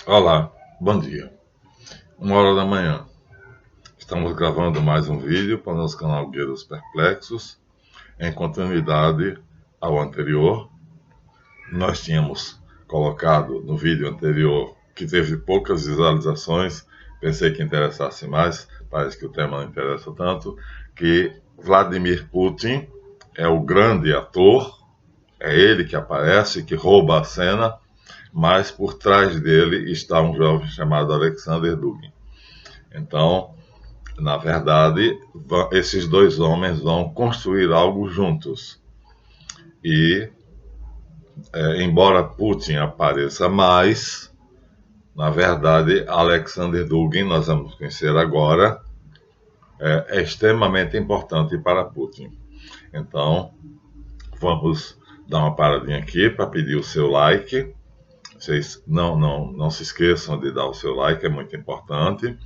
Olá, bom dia. 1 hora da manhã. Estamos gravando mais um vídeo para o nosso canal Guia dos Perplexos. Em continuidade ao anterior, nós tínhamos colocado no vídeo anterior, que teve poucas visualizações, pensei que interessasse mais, parece que o tema não interessa tanto, que Vladimir Putin é o grande ator, é ele que aparece, que rouba a cena, mas por trás dele está um jovem chamado Alexander Dugin. Então, na verdade, esses dois homens vão construir algo juntos. E, embora Putin apareça mais, na verdade, Alexander Dugin, nós vamos conhecer agora, é extremamente importante para Putin. Então, vamos dar uma paradinha aqui para pedir o seu like. Vocês não se esqueçam de dar o seu like, é muito importante.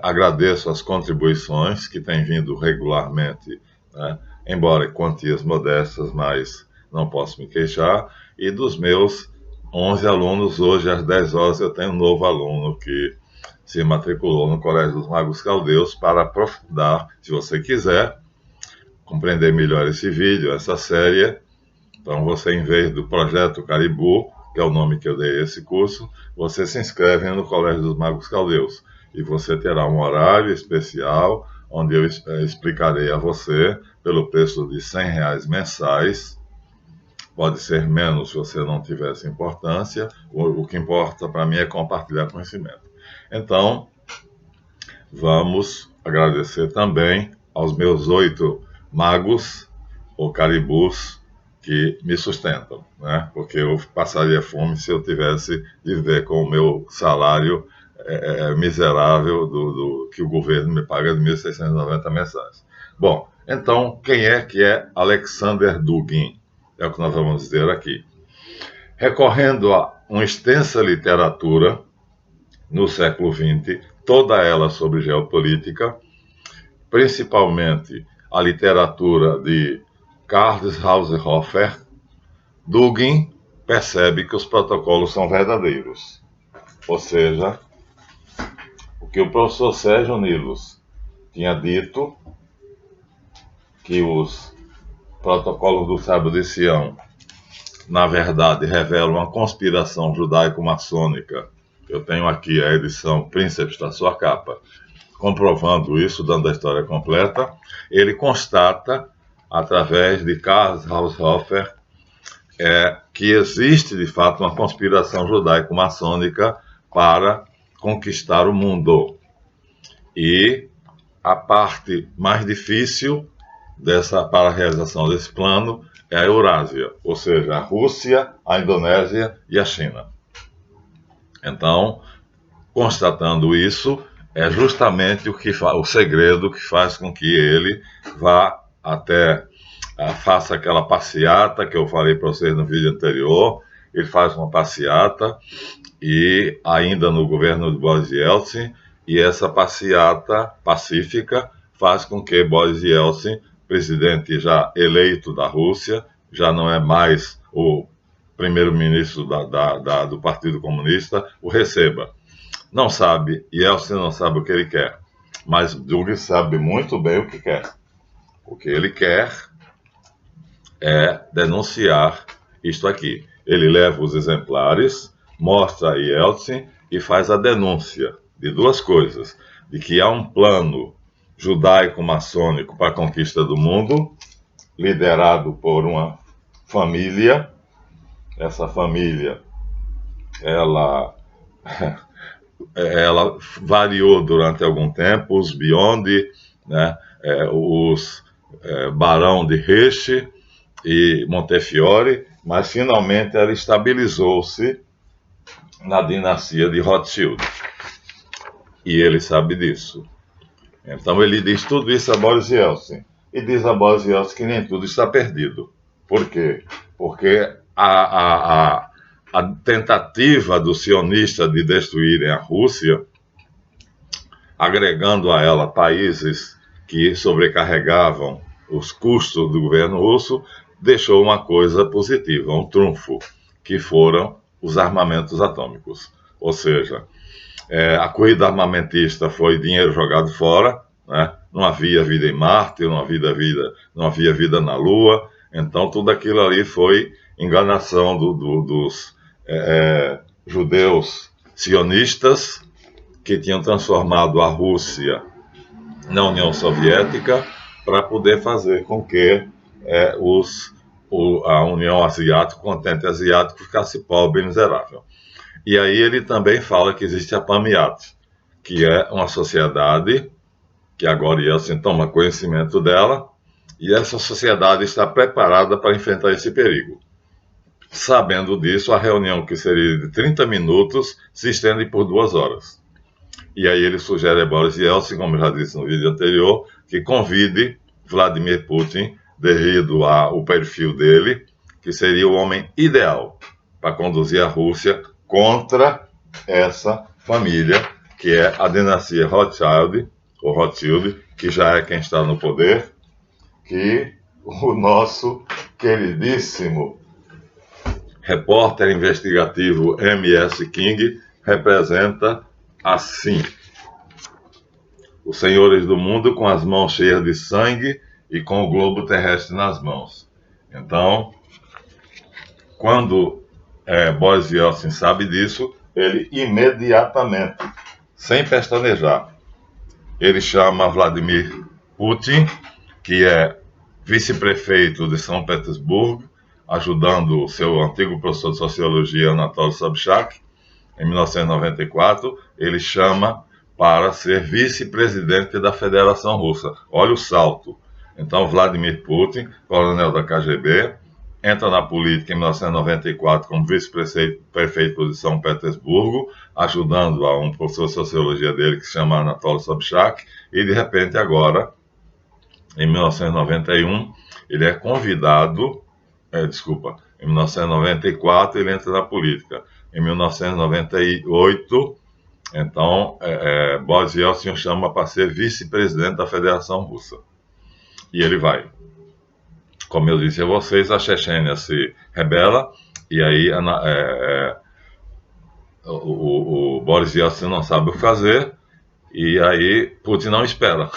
Agradeço as contribuições que têm vindo regularmente, né? Embora em quantias modestas, mas não posso me queixar. E dos meus 11 alunos, hoje às 10 horas eu tenho um novo aluno que se matriculou no Colégio dos Magos Caldeus para aprofundar, se você quiser, compreender melhor esse vídeo, essa série. Então você, em vez do Projeto Caribou, que é o nome que eu dei a esse curso, você se inscreve no Colégio dos Magos Caldeus. E você terá um horário especial, onde eu explicarei a você, pelo preço de R$ 100 mensais. Pode ser menos se você não tiver essa importância. O que importa para mim é compartilhar conhecimento. Então, vamos agradecer também aos meus 8 magos, ou caribus, que me sustentam, né? Porque eu passaria fome se eu tivesse de viver com o meu salário miserável que o governo me paga de 1.690 mensais. Bom, então, quem é que é Alexander Dugin? É o que nós vamos dizer aqui. Recorrendo a uma extensa literatura no século XX, toda ela sobre geopolítica, principalmente a literatura de Karl Haushofer, Dugin percebe que os protocolos são verdadeiros. Ou seja, o que o professor Sérgio Nilos tinha dito, que os protocolos do Sábio de Sião, na verdade, revelam uma conspiração judaico-maçônica. Eu tenho aqui a edição Príncipes da sua capa, comprovando isso, dando a história completa. Ele constata, através de Karl Haushofer, que existe, de fato, uma conspiração judaico-maçônica para conquistar o mundo. E a parte mais difícil para a realização desse plano é a Eurásia, ou seja, a Rússia, a Indonésia e a China. Então, constatando isso, é justamente o segredo que faz com que ele vá até, faça aquela passeata que eu falei para vocês no vídeo anterior. Ele faz uma passeata, e ainda no governo de Boris Yeltsin, e essa passeata pacífica faz com que Boris Yeltsin, presidente já eleito da Rússia, já não é mais o primeiro-ministro do Partido Comunista, o receba. Não sabe, Yeltsin não sabe o que ele quer, mas Dugin sabe muito bem o que quer. O que ele quer é denunciar isto aqui. Ele leva os exemplares, mostra a Yeltsin e faz a denúncia de duas coisas: de que há um plano judaico-maçônico para a conquista do mundo, liderado por uma família. Essa família, ela variou durante algum tempo, os Biondi, né, os Barão de Hesse e Montefiore, mas finalmente ela estabilizou-se na dinastia de Rothschild. E ele sabe disso. Então ele diz tudo isso a Boris Yeltsin. E diz a Boris Yeltsin que nem tudo está perdido. Por quê? Porque a tentativa do sionista de destruírem a Rússia, agregando a ela países que sobrecarregavam os custos do governo russo, deixou uma coisa positiva, um trunfo, que foram os armamentos atômicos. ou seja, a corrida armamentista foi dinheiro jogado fora, né? Não havia vida em Marte, não havia vida na Lua, então tudo aquilo ali foi enganação dos judeus sionistas que tinham transformado a Rússia na União Soviética para poder fazer com que a União Asiática, o continente asiático, ficasse pobre e miserável. E aí ele também fala que existe a PAMIAT, que é uma sociedade que agora Yeltsin toma conhecimento dela, e essa sociedade está preparada para enfrentar esse perigo. Sabendo disso, a reunião, que seria de 30 minutos, se estende por 2 horas. E aí ele sugere a Boris Yeltsin, como eu já disse no vídeo anterior, que convide Vladimir Putin, devido ao perfil dele, que seria o homem ideal para conduzir a Rússia contra essa família, que é a dinastia Rothschild, que já é quem está no poder, que o nosso queridíssimo repórter investigativo M.S. King representa assim: os senhores do mundo com as mãos cheias de sangue e com o globo terrestre nas mãos. Então, quando Boris Yeltsin sabe disso, ele imediatamente, sem pestanejar, ele chama Vladimir Putin, que é vice-prefeito de São Petersburgo, ajudando o seu antigo professor de sociologia, Anatoly Sobchak, em 1994, ele chama para ser vice-presidente da Federação Russa. Olha o salto. Então, Vladimir Putin, coronel da KGB, entra na política em 1994 como vice-prefeito de São Petersburgo, ajudando a um professor de sociologia dele que se chama Anatoly Sobchak, e de repente agora, em 1991, ele é convidado, em 1994 ele entra na política. Em 1998, então, Boris Yeltsin o chama para ser vice-presidente da Federação Russa. E ele vai. Como eu disse a vocês, a Chechênia se rebela, e aí o Boris Yeltsin não sabe o que fazer, e aí Putin não espera.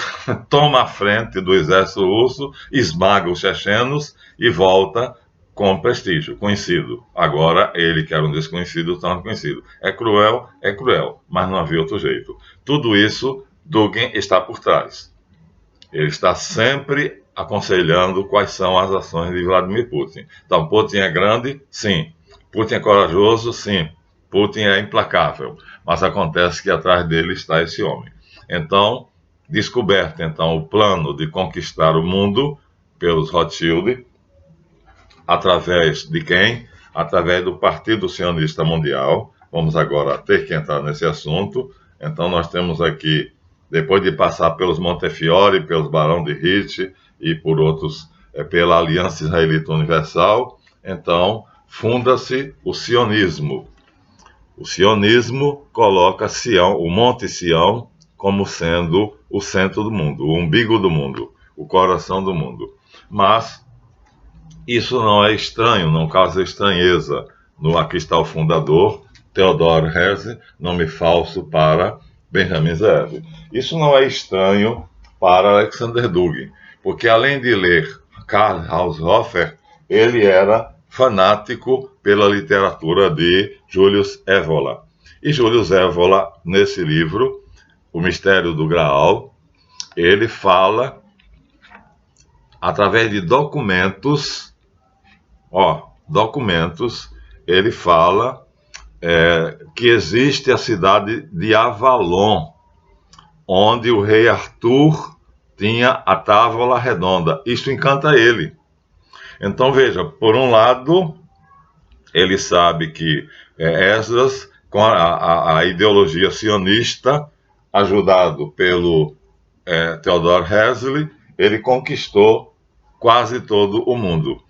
Toma a frente do exército russo, esmaga os chechenos e volta com prestígio, conhecido. Agora, ele, que era um desconhecido, está conhecido. É cruel, mas não havia outro jeito. Tudo isso, Dugin está por trás. Ele está sempre aconselhando quais são as ações de Vladimir Putin. Então, Putin é grande? Sim. Putin é corajoso? Sim. Putin é implacável. Mas acontece que atrás dele está esse homem. Então, descoberto o plano de conquistar o mundo pelos Rothschild, através de quem? Através do Partido Sionista Mundial. Vamos agora ter que entrar nesse assunto. Então, nós temos aqui, depois de passar pelos Montefiore, pelos Barão de Hitch e por outros, pela Aliança Israelita Universal, então funda-se o sionismo. O sionismo coloca Sião, o Monte Sião, como sendo o centro do mundo, o umbigo do mundo, o coração do mundo. Mas isso não é estranho, não causa estranheza. Aqui está o fundador, Theodor Herzl, nome falso para Benjamin Zev. Isso não é estranho para Alexander Dugin, porque além de ler Karl Haushofer, ele era fanático pela literatura de Julius Evola. E Julius Evola, nesse livro, O Mistério do Graal, ele fala, através de documentos, ele fala que existe a cidade de Avalon, onde o rei Arthur tinha a távola redonda. Isso encanta ele. Então veja, por um lado, ele sabe que Esdras, com a ideologia sionista, ajudado pelo Theodor Herzl, ele conquistou quase todo o mundo.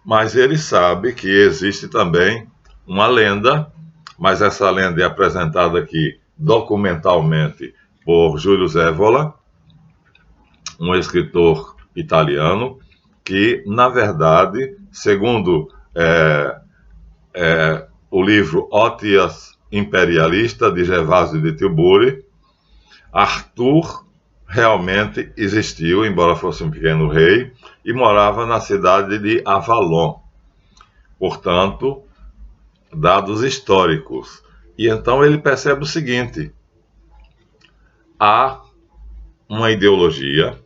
Mas ele sabe que existe também uma lenda, mas essa lenda é apresentada aqui documentalmente por Julius Evola, um escritor italiano, que, na verdade, segundo o livro Otias imperialista de Gervásio de Tilbury, Arthur realmente existiu, embora fosse um pequeno rei, e morava na cidade de Avalon. Portanto, dados históricos. E então ele percebe o seguinte: há uma ideologia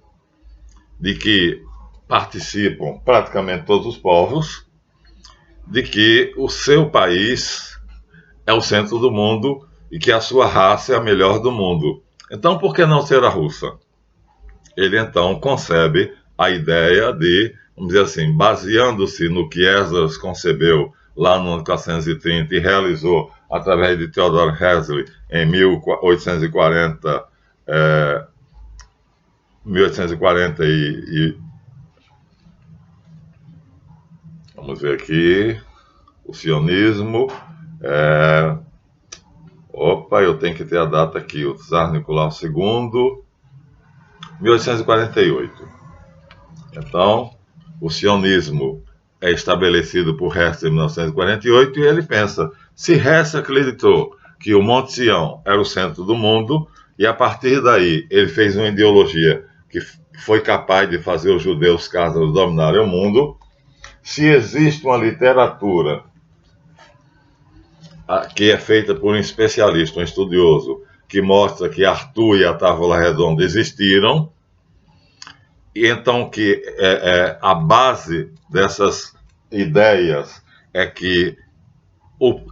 de que participam praticamente todos os povos, de que o seu país é o centro do mundo e que a sua raça é a melhor do mundo. Então, por que não ser a russa? Ele então concebe a ideia de, vamos dizer assim, baseando-se no que Esdras concebeu lá no ano 430 e realizou através de Theodor Herzl em 1840, 1840 vamos ver aqui, o sionismo, eu tenho que ter a data aqui, o Tsar Nicolau II, 1848. Então, o sionismo é estabelecido por Herzl em 1948 e ele pensa, se Herzl acreditou que o Monte Sião era o centro do mundo e a partir daí ele fez uma ideologia que foi capaz de fazer os judeus cárzaros dominarem o mundo, se existe uma literatura que é feita por um especialista, um estudioso, que mostra que Arthur e a Távola Redonda existiram, e então que a base dessas ideias é que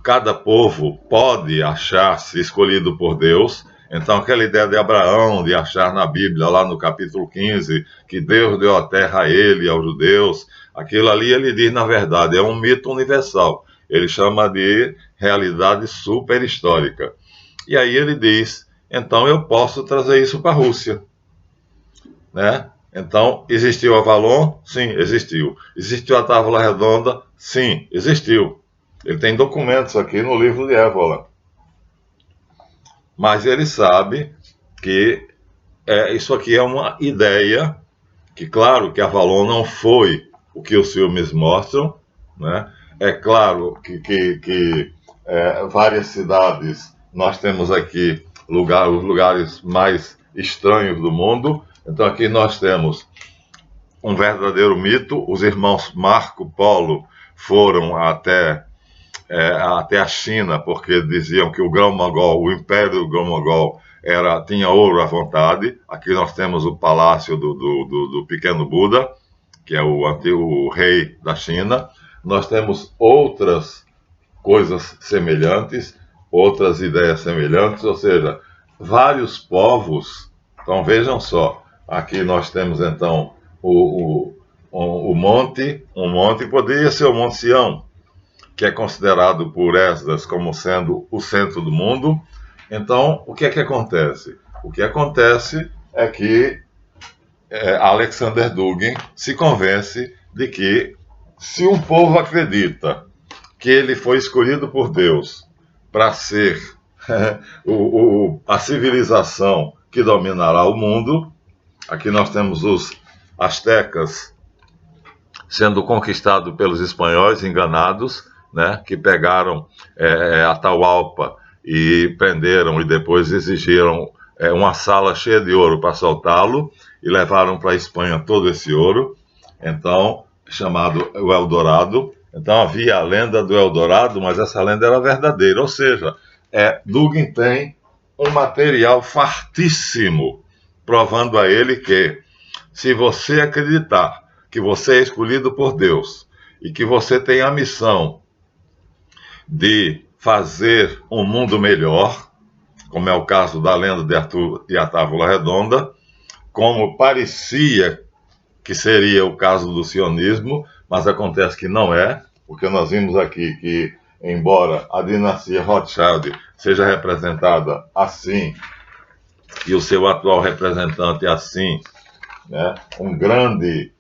cada povo pode achar-se escolhido por Deus. Então aquela ideia de Abraão, de achar na Bíblia, lá no capítulo 15, que Deus deu a terra a ele e aos judeus, aquilo ali ele diz, na verdade, é um mito universal. Ele chama de realidade super-histórica. E aí ele diz, então eu posso trazer isso para a Rússia, né? Então, existiu Avalon? Sim, existiu. Existiu a Távola Redonda? Sim, existiu. Ele tem documentos aqui no livro de Évola. Mas ele sabe que isso aqui é uma ideia, que claro que Avalon não foi o que os filmes mostram, né? É claro que várias cidades, nós temos aqui os lugares mais estranhos do mundo. Então aqui nós temos um verdadeiro mito. Os irmãos Marco Polo foram até a China, porque diziam que o grão-mogol, o Império Grão-Mogol, tinha ouro à vontade. Aqui nós temos o palácio do Pequeno Buda, que é o antigo rei da China. Nós temos outras coisas semelhantes, outras ideias semelhantes, ou seja, vários povos. Então vejam só, aqui nós temos então um monte poderia ser o Monte Sião, que é considerado por Esdras como sendo o centro do mundo. Então, o que é que acontece? O que acontece é que Alexander Dugin se convence de que, se um povo acredita que ele foi escolhido por Deus para ser a civilização que dominará o mundo, aqui nós temos os astecas sendo conquistados pelos espanhóis, enganados, né, que pegaram Atahualpa e prenderam e depois exigiram uma sala cheia de ouro para soltá-lo e levaram para a Espanha todo esse ouro, então chamado o Eldorado. Então havia a lenda do Eldorado, mas essa lenda era verdadeira, ou seja, Dugin tem um material fartíssimo provando a ele que, se você acreditar que você é escolhido por Deus e que você tem a missão de fazer um mundo melhor, como é o caso da lenda de Arthur e a Távola Redonda, como parecia que seria o caso do sionismo, mas acontece que não é, porque nós vimos aqui que, embora a dinastia Rothschild seja representada assim, e o seu atual representante assim, né, um grande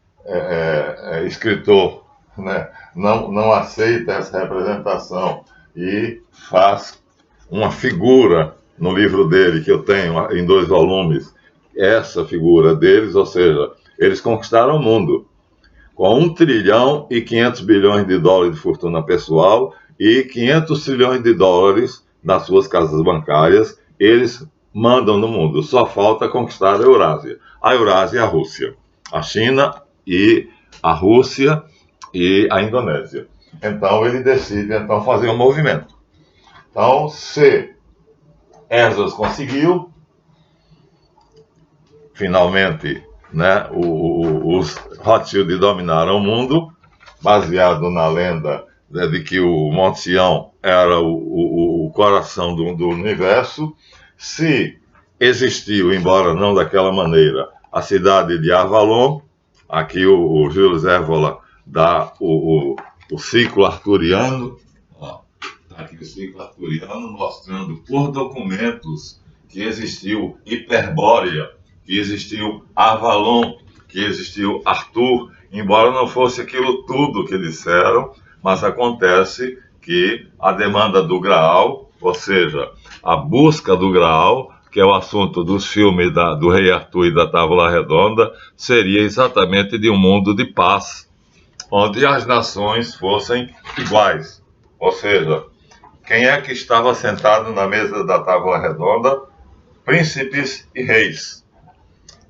escritor, né, não aceita essa representação e faz uma figura no livro dele, que eu tenho em 2 volumes, essa figura deles, ou seja, eles conquistaram o mundo com 1 trilhão e 500 bilhões de dólares de fortuna pessoal e 500 trilhões de dólares nas suas casas bancárias, eles mandam no mundo. Só falta conquistar a Eurásia. A Eurásia é a Rússia, a China e a Rússia e a Indonésia. Então ele decide fazer um movimento. Então, se Esdras conseguiu, finalmente, né, os Rothschild dominaram o mundo, baseado na lenda, né, de que o Monte Sião era o coração do universo. Se existiu, embora não daquela maneira, a cidade de Avalon, aqui o Jules Evola dá o ciclo arturiano, aqui o ciclo arturiano mostrando por documentos que existiu Hiperbórea, que existiu Avalon, que existiu Arthur, embora não fosse aquilo tudo que disseram, mas acontece que a demanda do Graal, ou seja, a busca do Graal, que é o assunto dos filmes do Rei Arthur e da Távola Redonda, seria exatamente de um mundo de paz, onde as nações fossem iguais. Ou seja, quem é que estava sentado na mesa da Távola Redonda? Príncipes e reis.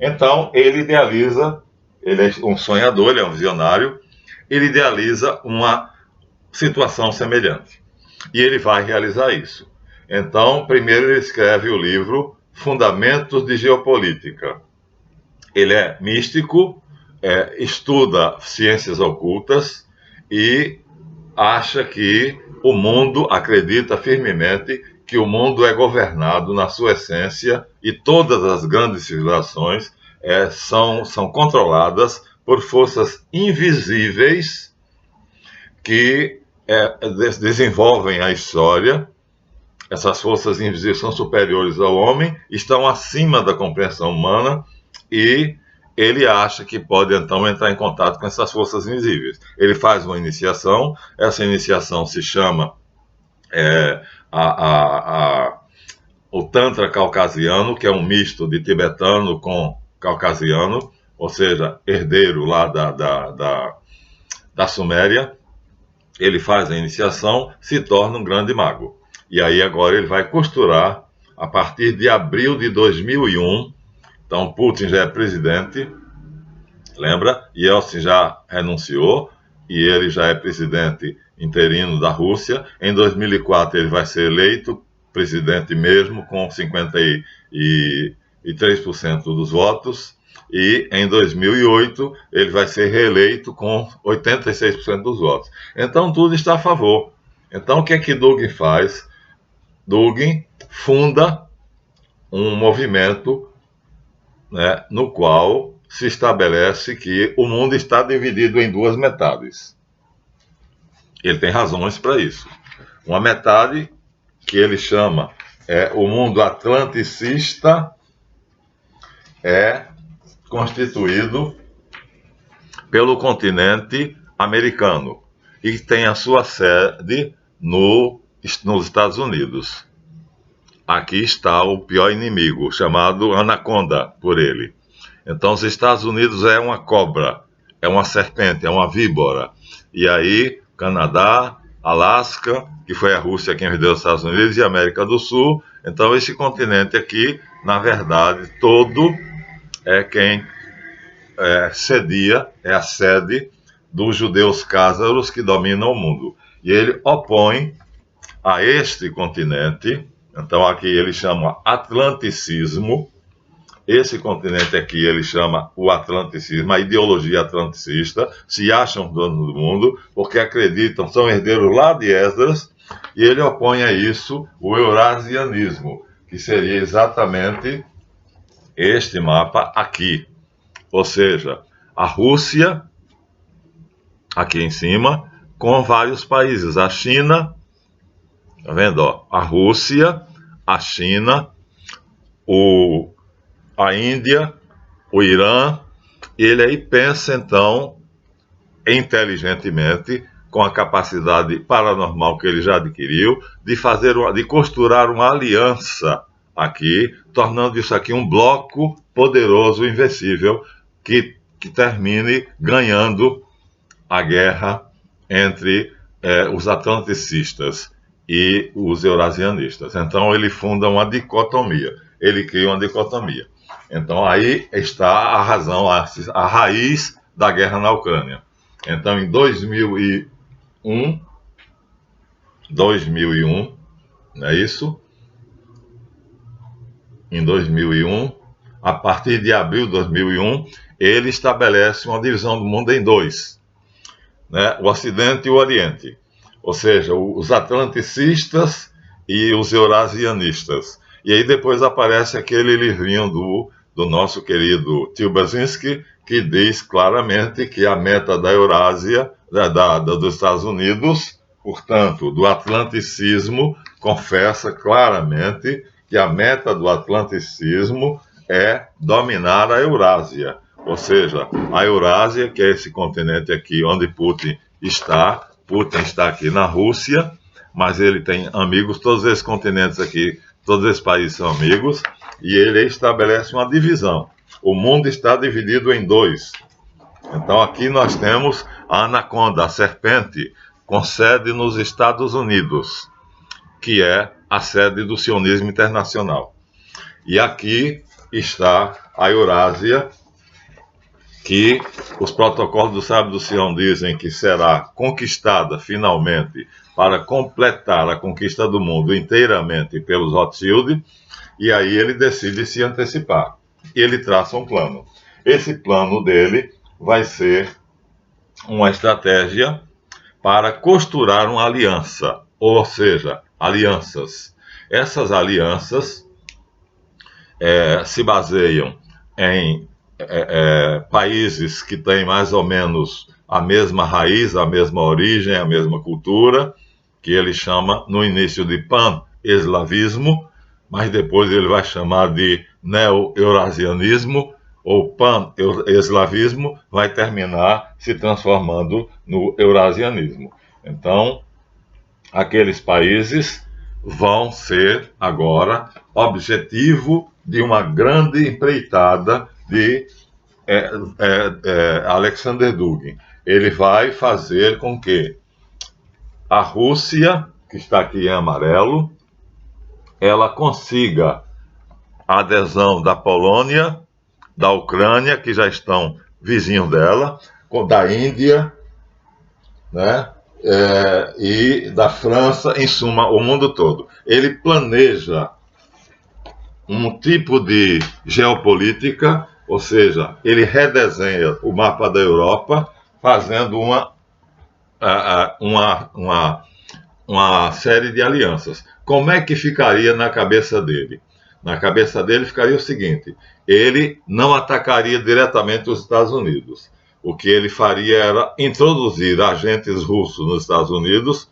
Então, ele idealiza, ele é um sonhador, ele é um visionário, ele idealiza uma situação semelhante. E ele vai realizar isso. Então, primeiro ele escreve o livro Fundamentos de Geopolítica. Ele é místico, estuda ciências ocultas e acha que o mundo, acredita firmemente que o mundo é governado na sua essência e todas as grandes civilizações são controladas por forças invisíveis que desenvolvem a história. Essas forças invisíveis são superiores ao homem, estão acima da compreensão humana e ele acha que pode então entrar em contato com essas forças invisíveis. Ele faz uma iniciação, essa iniciação se chama o Tantra Caucasiano, que é um misto de tibetano com caucasiano, ou seja, herdeiro lá da Suméria. Ele faz a iniciação, se torna um grande mago. E aí agora ele vai costurar, a partir de abril de 2001, então Putin já é presidente, lembra? Yeltsin já renunciou, e ele já é presidente interino da Rússia. Em 2004 ele vai ser eleito presidente mesmo, com 53% dos votos, e em 2008 ele vai ser reeleito com 86% dos votos. Então tudo está a favor. Então o que é que Dugin faz? Dugin funda um movimento, né, no qual se estabelece que o mundo está dividido em duas metades. Ele tem razões para isso. Uma metade, que ele chama o mundo atlanticista, é constituído pelo continente americano e tem a sua sede nos Estados Unidos. Aqui está o pior inimigo, chamado Anaconda por ele. Então, os Estados Unidos é uma cobra, é uma serpente, é uma víbora. E aí, Canadá, Alasca, que foi a Rússia quem deu os Estados Unidos, e América do Sul. Então, esse continente aqui, na verdade, todo é quem cedia, é a sede dos judeus cázaros que dominam o mundo. E ele opõe a este continente, então aqui ele chama atlanticismo. Esse continente aqui ele chama o atlanticismo, a ideologia atlanticista, se acham donos do mundo, porque acreditam, são herdeiros lá de Esdras, e ele opõe a isso o eurasianismo, que seria exatamente este mapa aqui. Ou seja, a Rússia, aqui em cima, com vários países. A China, tá vendo? Ó? A Rússia, a China, a Índia, o Irã. Ele aí pensa, então, inteligentemente, com a capacidade paranormal que ele já adquiriu, de costurar uma aliança aqui, tornando isso aqui um bloco poderoso, invencível, que termine ganhando a guerra entre os atlanticistas e os eurasianistas. Então ele funda uma dicotomia, ele cria uma dicotomia. Então aí está a razão, a raiz da guerra na Ucrânia. Então em 2001, não é isso? Em 2001, a partir de abril de 2001, ele estabelece uma divisão do mundo em dois, né? O Ocidente e o Oriente, ou seja, os atlanticistas e os eurasianistas. E aí depois aparece aquele livrinho do nosso querido tio Brzezinski, que diz claramente que a meta da Eurásia, dos Estados Unidos, portanto, do atlanticismo, confessa claramente que a meta do atlanticismo é dominar a Eurásia. Ou seja, a Eurásia, que é esse continente aqui onde Putin está aqui na Rússia, mas ele tem amigos, todos esses continentes aqui, todos esses países são amigos, e ele estabelece uma divisão. O mundo está dividido em dois. Então aqui nós temos a anaconda, a serpente, com sede nos Estados Unidos, que é a sede do sionismo internacional. E aqui está a Eurásia, que os protocolos do Sábio do Sião dizem que será conquistada finalmente para completar a conquista do mundo inteiramente pelos Rothschild, e aí ele decide se antecipar. E ele traça um plano. Esse plano dele vai ser uma estratégia para costurar uma aliança, ou seja, alianças. Essas alianças se baseiam em países que têm mais ou menos a mesma raiz, a mesma origem, a mesma cultura, que ele chama no início de pan-eslavismo, mas depois ele vai chamar de neo-eurasianismo, ou pan-eslavismo, vai terminar se transformando no eurasianismo. Então, aqueles países vão ser agora objetivo de uma grande empreitada de Alexander Dugin. Ele vai fazer com que a Rússia, que está aqui em amarelo, ela consiga a adesão da Polônia, da Ucrânia, que já estão vizinhos dela, da Índia, né? E da França, em suma, o mundo todo. Ele planeja um tipo de geopolítica, ou seja, ele redesenha o mapa da Europa, fazendo uma série de alianças. Como é que ficaria na cabeça dele? Na cabeça dele ficaria o seguinte: ele não atacaria diretamente os Estados Unidos. O que ele faria era introduzir agentes russos nos Estados Unidos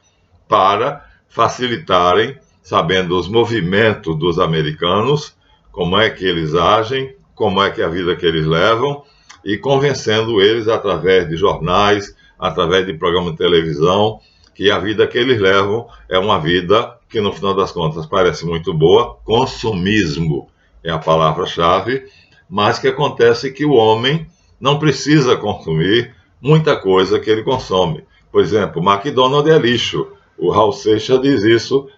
para facilitarem, sabendo os movimentos dos americanos, como é que eles agem, como é que é a vida que eles levam, e convencendo eles através de jornais, através de programas de televisão, que a vida que eles levam é uma vida que, no final das contas, parece muito boa. Consumismo é a palavra-chave, mas que acontece que o homem não precisa consumir muita coisa que ele consome. Por exemplo, McDonald's é lixo. O Raul Seixas diz isso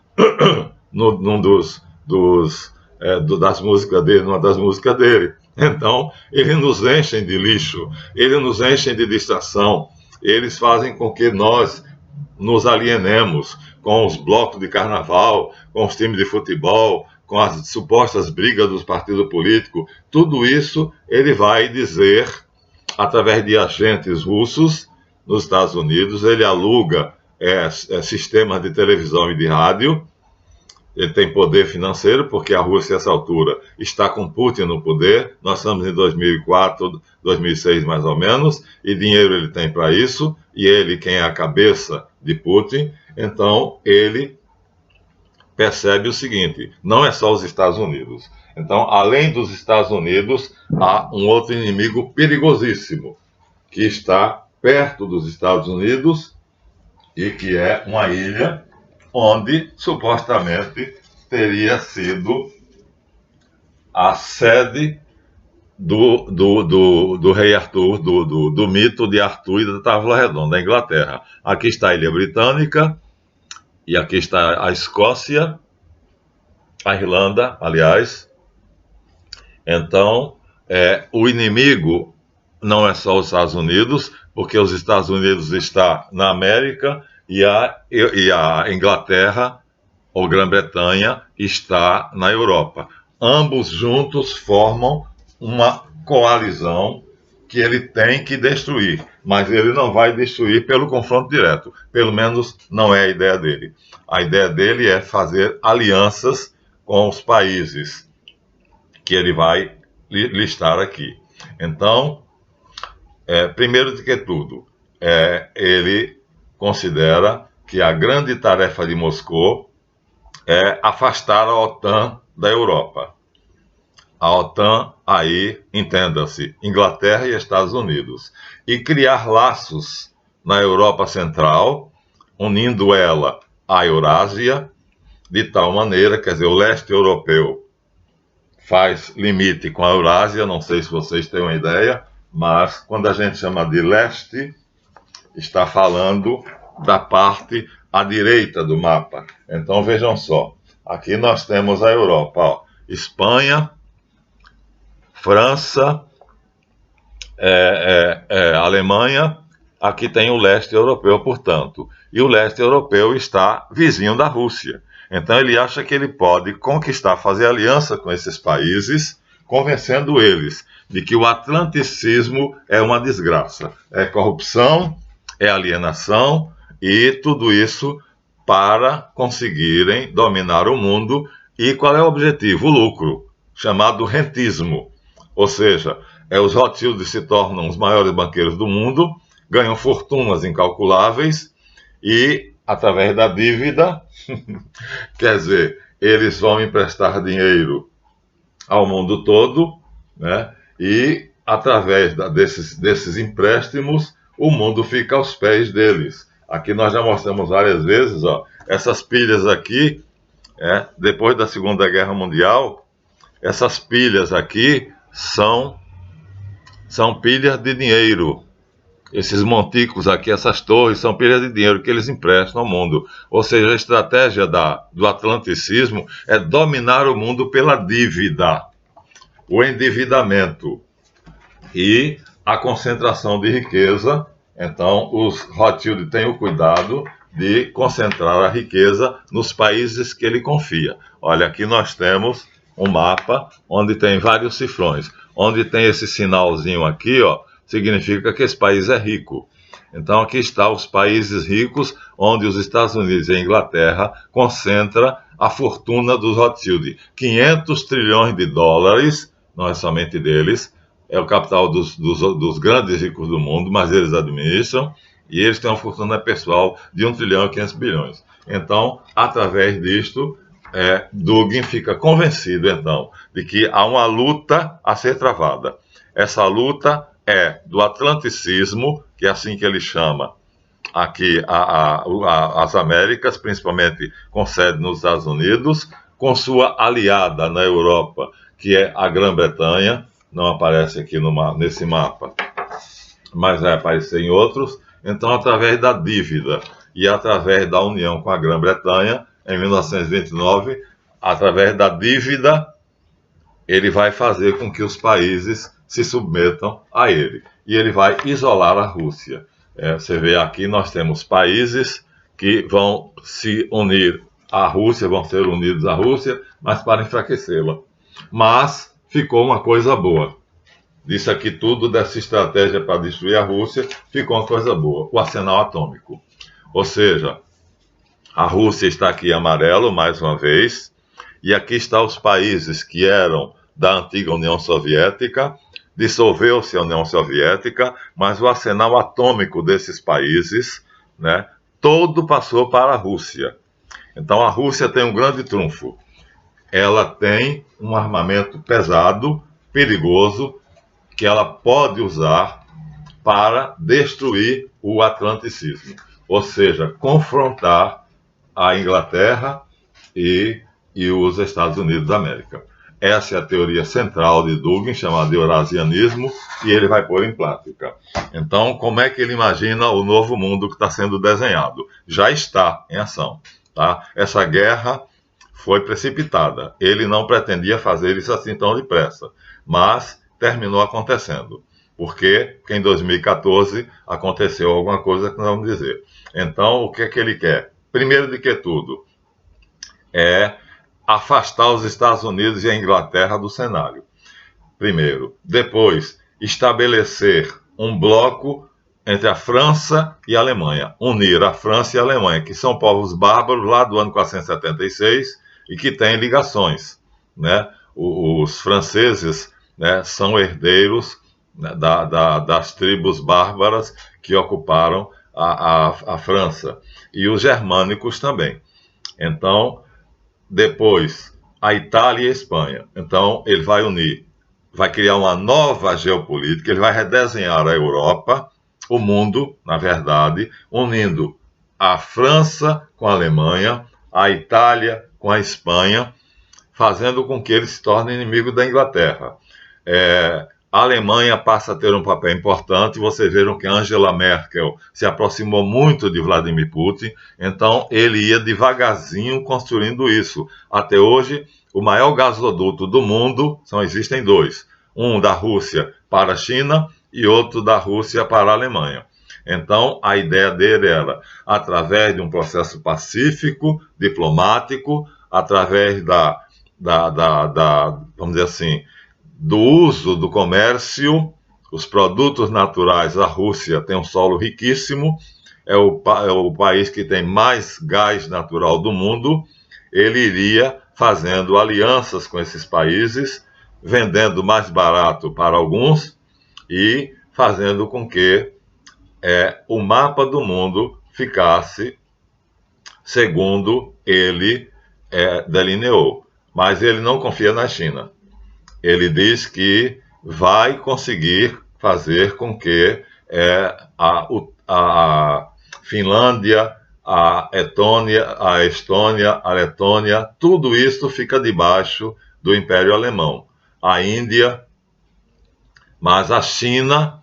das músicas dele, numa das músicas dele. Então, eles nos enchem de lixo, eles nos enchem de distração, eles fazem com que nós nos alienemos com os blocos de carnaval, com os times de futebol, com as supostas brigas dos partidos políticos. Tudo isso ele vai dizer através de agentes russos nos Estados Unidos. Ele aluga sistemas de televisão e de rádio. Ele tem poder financeiro, porque a Rússia, a essa altura, está com Putin no poder. Nós estamos em 2004, 2006, mais ou menos, e dinheiro ele tem para isso, e ele, quem é a cabeça de Putin, então ele percebe o seguinte: não é só os Estados Unidos. Então, além dos Estados Unidos, há um outro inimigo perigosíssimo, que está perto dos Estados Unidos, e que é uma ilha onde supostamente teria sido a sede do rei Arthur, do mito de Arthur e da Távola Redonda, da Inglaterra. Aqui está a Ilha Britânica, e aqui está a Escócia, a Irlanda, aliás. Então, o inimigo não é só os Estados Unidos, porque os Estados Unidos está na América e a Inglaterra, ou Grã-Bretanha, está na Europa. Ambos juntos formam uma coalizão que ele tem que destruir, mas ele não vai destruir pelo confronto direto, pelo menos não é a ideia dele. A ideia dele é fazer alianças com os países que ele vai listar aqui. Então, primeiro de que tudo, ele considera que a grande tarefa de Moscou é afastar a OTAN da Europa. A OTAN, aí, entenda-se, Inglaterra e Estados Unidos. E criar laços na Europa Central, unindo ela à Eurásia, de tal maneira, quer dizer, o leste europeu faz limite com a Eurásia, não sei se vocês têm uma ideia, mas quando a gente chama de leste, está falando da parte à direita do mapa. Então vejam só, aqui nós temos a Europa, ó, Espanha, França, Alemanha, aqui tem o leste europeu, portanto, e o leste europeu está vizinho da Rússia. Então ele acha que ele pode conquistar, fazer aliança com esses países, convencendo eles de que o atlanticismo é uma desgraça, é corrupção, é alienação e tudo isso para conseguirem dominar o mundo. E qual é o objetivo? O lucro, chamado rentismo. Ou seja, os Rothschild se tornam os maiores banqueiros do mundo, ganham fortunas incalculáveis e, através da dívida, quer dizer, eles vão emprestar dinheiro ao mundo todo, né? E, através desses empréstimos, o mundo fica aos pés deles. Aqui nós já mostramos várias vezes, ó, essas pilhas aqui, depois da Segunda Guerra Mundial, essas pilhas aqui são pilhas de dinheiro. Esses montículos aqui, essas torres, são pilhas de dinheiro que eles emprestam ao mundo. Ou seja, a estratégia do atlanticismo é dominar o mundo pela dívida, o endividamento e a concentração de riqueza. Então, os Rothschild têm o cuidado de concentrar a riqueza nos países que ele confia. Olha, aqui nós temos um mapa onde tem vários cifrões. Onde tem esse sinalzinho aqui, ó, significa que esse país é rico. Então aqui está os países ricos, onde os Estados Unidos e a Inglaterra concentram a fortuna dos Rothschild. 500 trilhões de dólares, não é somente deles, é o capital dos grandes ricos do mundo, mas eles administram, e eles têm uma fortuna pessoal de 1 trilhão e 500 bilhões. Então, através disto, Dugin fica convencido, então, de que há uma luta a ser travada. Essa luta é do atlanticismo, que é assim que ele chama aqui as Américas, principalmente com sede nos Estados Unidos, com sua aliada na Europa, que é a Grã-Bretanha, não aparece aqui nesse mapa, mas vai aparecer em outros. Então, através da dívida e através da união com a Grã-Bretanha, em 1929, através da dívida, ele vai fazer com que os países se submetam a ele. E ele vai isolar a Rússia. Você vê aqui, nós temos países que vão se unir à Rússia, vão ser unidos à Rússia, mas para enfraquecê-la. Mas ficou uma coisa boa. Disso aqui tudo, dessa estratégia para destruir a Rússia, ficou uma coisa boa: o arsenal atômico. Ou seja, a Rússia está aqui em amarelo, mais uma vez, e aqui estão os países que eram da antiga União Soviética. Dissolveu-se a União Soviética, mas o arsenal atômico desses países, né, todo passou para a Rússia. Então a Rússia tem um grande trunfo. Ela tem um armamento pesado, perigoso, que ela pode usar para destruir o atlanticismo. Ou seja, confrontar a Inglaterra e os Estados Unidos da América. Essa é a teoria central de Dugin, chamada de eurasianismo, e ele vai pôr em prática. Então, como é que ele imagina o novo mundo que está sendo desenhado? Já está em ação. Tá? Essa guerra foi precipitada. Ele não pretendia fazer isso assim tão depressa, mas terminou acontecendo. Por quê? Porque em 2014 aconteceu alguma coisa que não vamos dizer. Então, o que é que ele quer? Primeiro de que tudo, é afastar os Estados Unidos e a Inglaterra do cenário. Primeiro. Depois, estabelecer um bloco entre a França e a Alemanha. Unir a França e a Alemanha, que são povos bárbaros lá do ano 476 e que têm ligações. Né? Os franceses, né, são herdeiros, né, das tribos bárbaras que ocuparam a França. E os germânicos também. Então, depois, a Itália e a Espanha. Então, ele vai unir, vai criar uma nova geopolítica, ele vai redesenhar a Europa, o mundo, na verdade, unindo a França com a Alemanha, a Itália com a Espanha, fazendo com que ele se torne inimigo da Inglaterra. A Alemanha passa a ter um papel importante. Vocês viram que Angela Merkel se aproximou muito de Vladimir Putin, então ele ia devagarzinho construindo isso. Até hoje, o maior gasoduto do mundo, existem dois, um da Rússia para a China e outro da Rússia para a Alemanha. Então, a ideia dele era, através de um processo pacífico, diplomático, através vamos dizer assim, do uso do comércio, os produtos naturais. A Rússia tem um solo riquíssimo, é o país que tem mais gás natural do mundo. Ele iria fazendo alianças com esses países, vendendo mais barato para alguns e fazendo com que o mapa do mundo ficasse segundo ele delineou. Mas ele não confia na China. Ele diz que vai conseguir fazer com que a Finlândia, a Estônia, a Letônia, tudo isso fica debaixo do Império Alemão. A Índia, mas a China,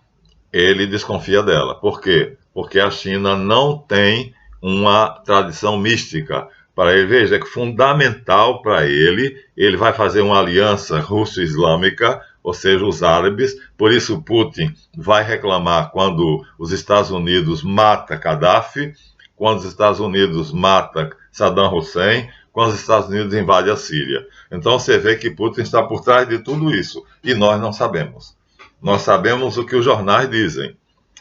ele desconfia dela. Por quê? Porque a China não tem uma tradição mística. Para ele, veja, é fundamental para ele vai fazer uma aliança russo-islâmica, ou seja, os árabes. Por isso Putin vai reclamar quando os Estados Unidos matam Gaddafi, quando os Estados Unidos matam Saddam Hussein, quando os Estados Unidos invadem a Síria. Então você vê que Putin está por trás de tudo isso, e nós não sabemos. Nós sabemos o que os jornais dizem,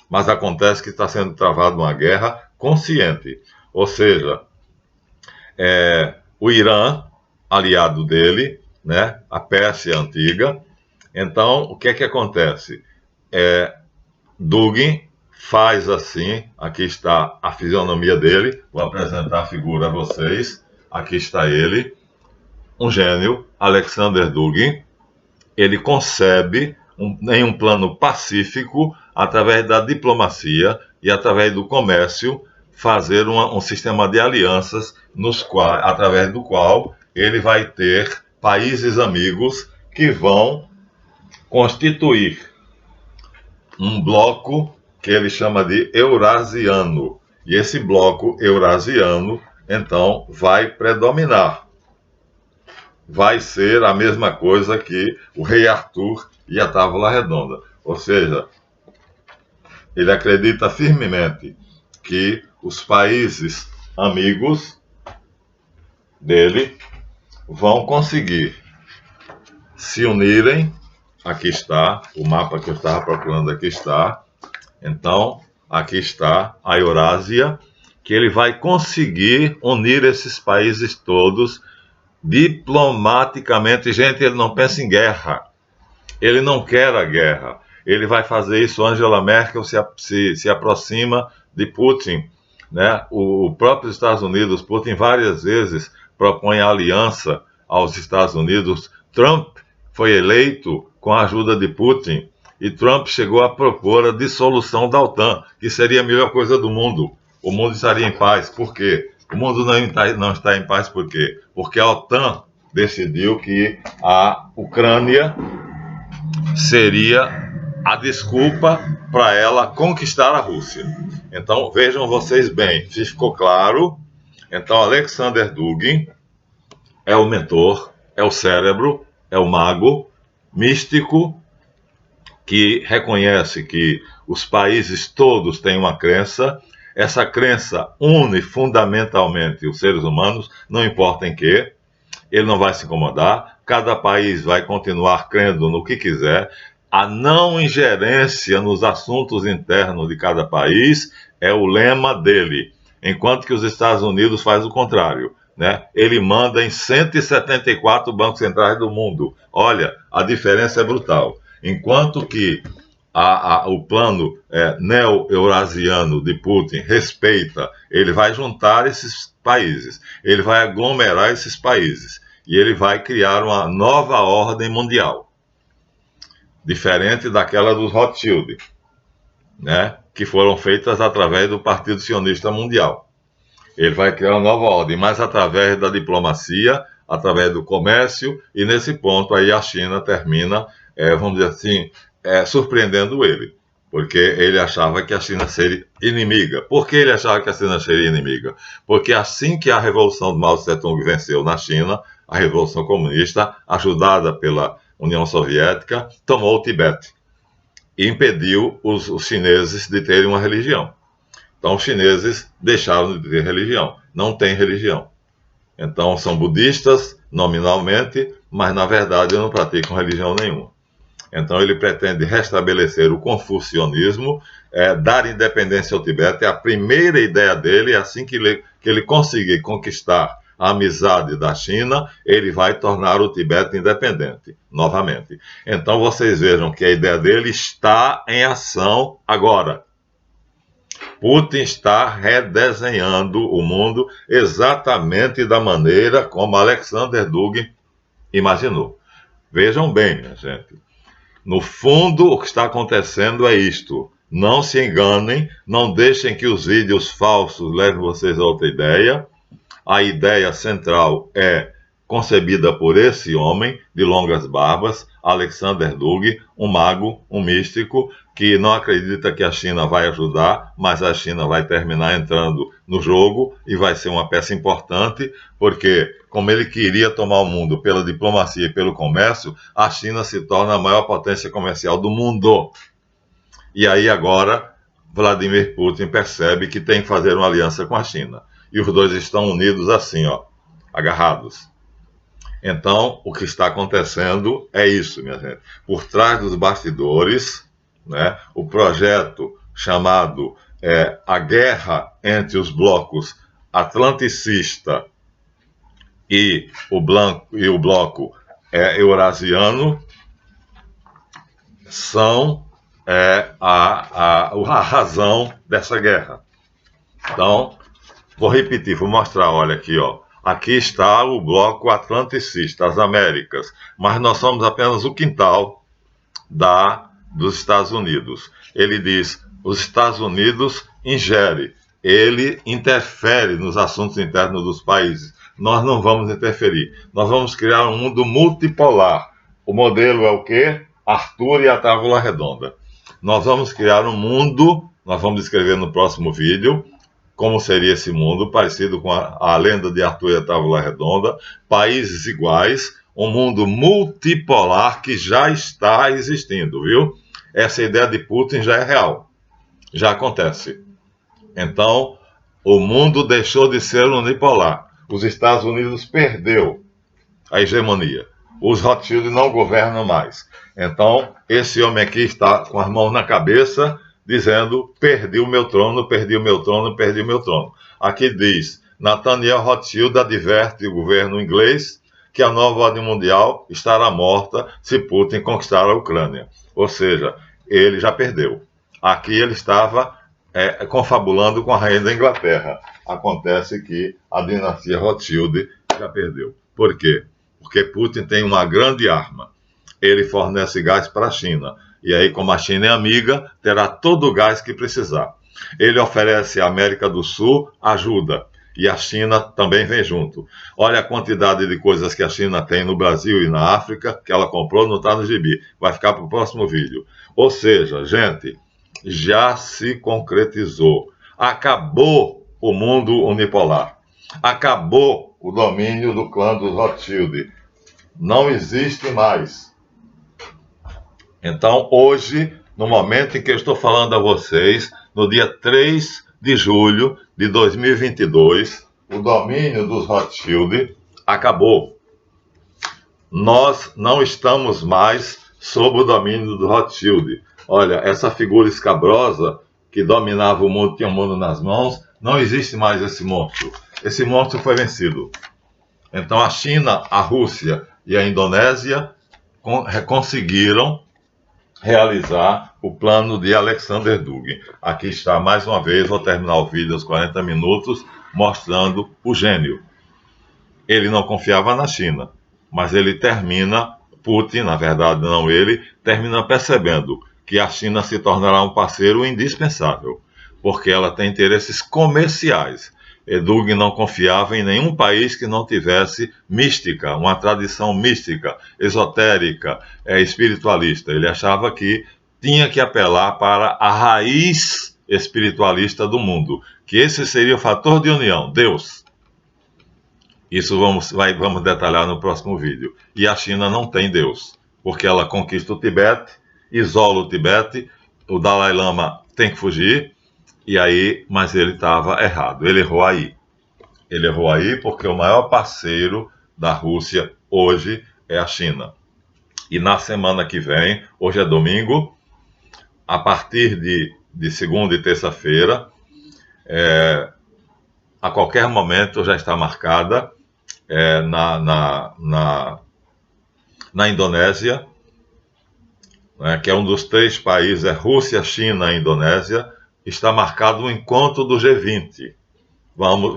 mas acontece que está sendo travada uma guerra consciente, ou seja, o Irã, aliado dele, né, a Pérsia antiga. Então, o que é que acontece? Dugin faz assim, aqui está a fisionomia dele, vou apresentar a figura a vocês, aqui está ele, um gênio, Alexander Dugin. Ele concebe, em um plano pacífico, através da diplomacia e através do comércio, fazer um sistema de alianças através do qual ele vai ter países amigos que vão constituir um bloco que ele chama de eurasiano. E esse bloco eurasiano, então, vai predominar. Vai ser a mesma coisa que o rei Arthur e a Távola Redonda. Ou seja, ele acredita firmemente que os países amigos dele vão conseguir se unirem. Aqui está, o mapa que eu estava procurando, aqui está. Então, aqui está a Eurásia, que ele vai conseguir unir esses países todos diplomaticamente. Gente, ele não pensa em guerra. Ele não quer a guerra. Ele vai fazer isso. Angela Merkel se aproxima de Putin, né? O próprio Estados Unidos, Putin várias vezes propõe aliança aos Estados Unidos. Trump foi eleito com a ajuda de Putin e Trump chegou a propor a dissolução da OTAN, que seria a melhor coisa do mundo. O mundo estaria em paz. Por quê? O mundo não está em paz por quê? Porque a OTAN decidiu que a Ucrânia seria a desculpa para ela conquistar a Rússia. Então, vejam vocês bem, ficou claro Então, Alexander Dugin é o mentor, é o cérebro, é o mago místico que reconhece que os países todos têm uma crença. Essa crença une fundamentalmente os seres humanos, não importa em que. Ele não vai se incomodar, cada país vai continuar crendo no que quiser. A não ingerência nos assuntos internos de cada país é o lema dele, enquanto que os Estados Unidos faz o contrário, né? Ele manda em 174 bancos centrais do mundo. Olha, a diferença é brutal. Enquanto que o plano neo-eurasiano de Putin respeita, ele vai juntar esses países, ele vai aglomerar esses países e ele vai criar uma nova ordem mundial, diferente daquela dos Rothschild, né, que foram feitas através do Partido Sionista Mundial. Ele vai criar uma nova ordem, mas através da diplomacia, através do comércio, e nesse ponto aí a China termina, vamos dizer assim, surpreendendo ele, porque ele achava que a China seria inimiga. Por que ele achava que a China seria inimiga? Porque assim que a Revolução de Mao Tse-tung venceu na China, a Revolução Comunista, ajudada pela União Soviética, tomou o Tibete e impediu os chineses de terem uma religião. Então os chineses deixaram de ter religião, não têm religião. Então são budistas nominalmente, mas na verdade não praticam religião nenhuma. Então ele pretende restabelecer o confucionismo, dar independência ao Tibete. A primeira ideia dele é assim que ele conseguir conquistar a amizade da China, ele vai tornar o Tibete independente, novamente. Então vocês vejam que a ideia dele está em ação agora. Putin está redesenhando o mundo exatamente da maneira como Alexander Dugin imaginou. Vejam bem, minha gente. No fundo, o que está acontecendo é isto. Não se enganem, não deixem que os vídeos falsos levem vocês a outra ideia. A ideia central é concebida por esse homem de longas barbas, Alexander Dugin, um mago, um místico, que não acredita que a China vai ajudar, mas a China vai terminar entrando no jogo e vai ser uma peça importante, porque, como ele queria tomar o mundo pela diplomacia e pelo comércio, a China se torna a maior potência comercial do mundo. E aí agora, Vladimir Putin percebe que tem que fazer uma aliança com a China. E os dois estão unidos assim, ó, agarrados. Então, o que está acontecendo é isso, minha gente. Por trás dos bastidores, né, o projeto chamado A Guerra entre os Blocos Atlanticista e o bloco eurasiano são a razão dessa guerra. Então, vou repetir, vou mostrar, olha aqui, ó. Aqui está o bloco atlanticista, as Américas, mas nós somos apenas o quintal dos Estados Unidos. Ele diz, os Estados Unidos ingere, ele interfere nos assuntos internos dos países. Nós não vamos interferir, nós vamos criar um mundo multipolar. O modelo é o quê? Arthur e a Távola Redonda. Nós vamos criar um mundo, nós vamos descrever no próximo vídeo, como seria esse mundo, parecido com a lenda de Arthur e a Távola Redonda, países iguais, um mundo multipolar que já está existindo, viu? Essa ideia de Putin já é real, já acontece. Então, o mundo deixou de ser unipolar. Os Estados Unidos perdeu a hegemonia. Os Rothschild não governam mais. Então, esse homem aqui está com as mãos na cabeça, dizendo, perdi o meu trono, perdi o meu trono, perdi o meu trono. Aqui diz, Nathaniel Rothschild adverte o governo inglês que a nova ordem mundial estará morta se Putin conquistar a Ucrânia. Ou seja, ele já perdeu. Aqui ele estava confabulando com a rainha da Inglaterra. Acontece que a dinastia Rothschild já perdeu. Por quê? Porque Putin tem uma grande arma. Ele fornece gás para a China. E aí, como a China é amiga, terá todo o gás que precisar. Ele oferece à América do Sul ajuda. E a China também vem junto. Olha a quantidade de coisas que a China tem no Brasil e na África, que ela comprou, não está no gibi. Vai ficar para o próximo vídeo. Ou seja, gente, já se concretizou. Acabou o mundo unipolar. Acabou o domínio do clã dos Rothschild. Não existe mais. Então, hoje, no momento em que eu estou falando a vocês, no dia 3 de julho de 2022, o domínio dos Rothschild acabou. Nós não estamos mais sob o domínio do Rothschild. Olha, essa figura escabrosa que dominava o mundo, tinha o mundo nas mãos, não existe mais esse monstro. Esse monstro foi vencido. Então a China, a Rússia e a Indonésia conseguiram realizar o plano de Alexander Dugin. Aqui está mais uma vez, vou terminar o vídeo aos 40 minutos, mostrando o gênio. Ele não confiava na China, mas ele termina, Putin, na verdade não ele, termina percebendo que a China se tornará um parceiro indispensável, porque ela tem interesses comerciais. Dugin não confiava em nenhum país que não tivesse mística, uma tradição mística, esotérica, espiritualista. Ele achava que tinha que apelar para a raiz espiritualista do mundo, que esse seria o fator de união, Deus. Isso vamos detalhar no próximo vídeo. E a China não tem Deus, porque ela conquista o Tibete, isola o Tibete, o Dalai Lama tem que fugir, e aí, mas ele estava errado, ele errou aí. Ele errou aí porque o maior parceiro da Rússia hoje é a China. E na semana que vem, hoje é domingo, a partir de segunda e terça-feira, a qualquer momento já está marcada na Indonésia, que é um dos 3 países, é Rússia, China e Indonésia, está marcado o encontro do G20.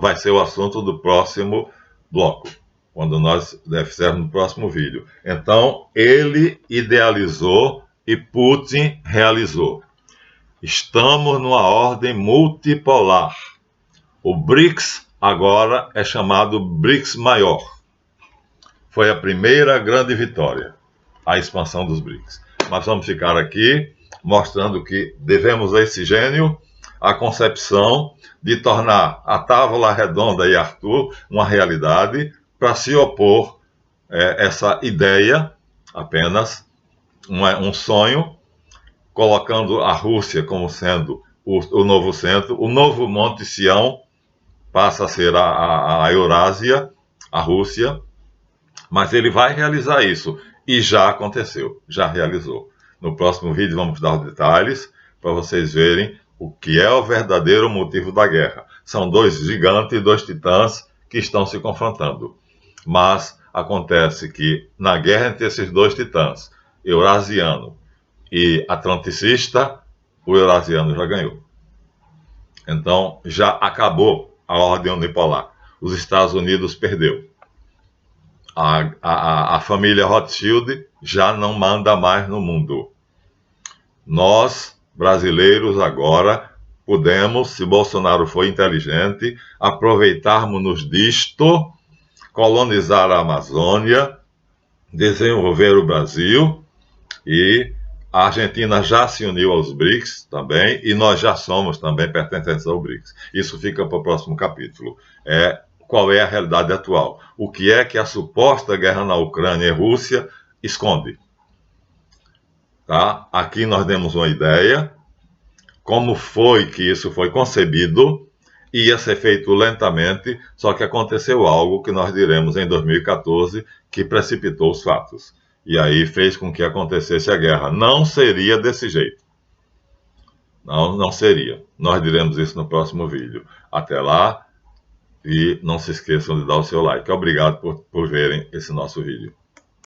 Vai ser o assunto do próximo bloco, quando nós fizermos no próximo vídeo. Então, ele idealizou e Putin realizou. Estamos numa ordem multipolar. O BRICS agora é chamado BRICS maior. Foi a primeira grande vitória, a expansão dos BRICS. Mas vamos ficar aqui mostrando que devemos a esse gênio a concepção de tornar a Távola Redonda e Arthur uma realidade, para se opor essa ideia, apenas um sonho, colocando a Rússia como sendo o novo centro, o novo Monte Sião passa a ser a Eurásia, a Rússia, mas ele vai realizar isso, e já aconteceu, já realizou. No próximo vídeo vamos dar os detalhes, para vocês verem o que é o verdadeiro motivo da guerra. São 2 gigantes, 2 titãs que estão se confrontando. Mas acontece que na guerra entre esses 2 titãs, eurasiano e atlanticista, o eurasiano já ganhou. Então já acabou a ordem unipolar. Os Estados Unidos perdeu. A família Rothschild já não manda mais no mundo. Nós, brasileiros, agora podemos, se Bolsonaro for inteligente, aproveitarmos-nos disto, colonizar a Amazônia, desenvolver o Brasil, e a Argentina já se uniu aos BRICS também, e nós já somos também pertencentes ao BRICS. Isso fica para o próximo capítulo. Qual é a realidade atual? O que é que a suposta guerra na Ucrânia e Rússia esconde? Tá? Aqui nós demos uma ideia, como foi que isso foi concebido, ia ser feito lentamente, só que aconteceu algo que nós diremos em 2014, que precipitou os fatos. E aí fez com que acontecesse a guerra. Não seria desse jeito. Não seria. Nós diremos isso no próximo vídeo. Até lá, e não se esqueçam de dar o seu like. Obrigado por verem esse nosso vídeo.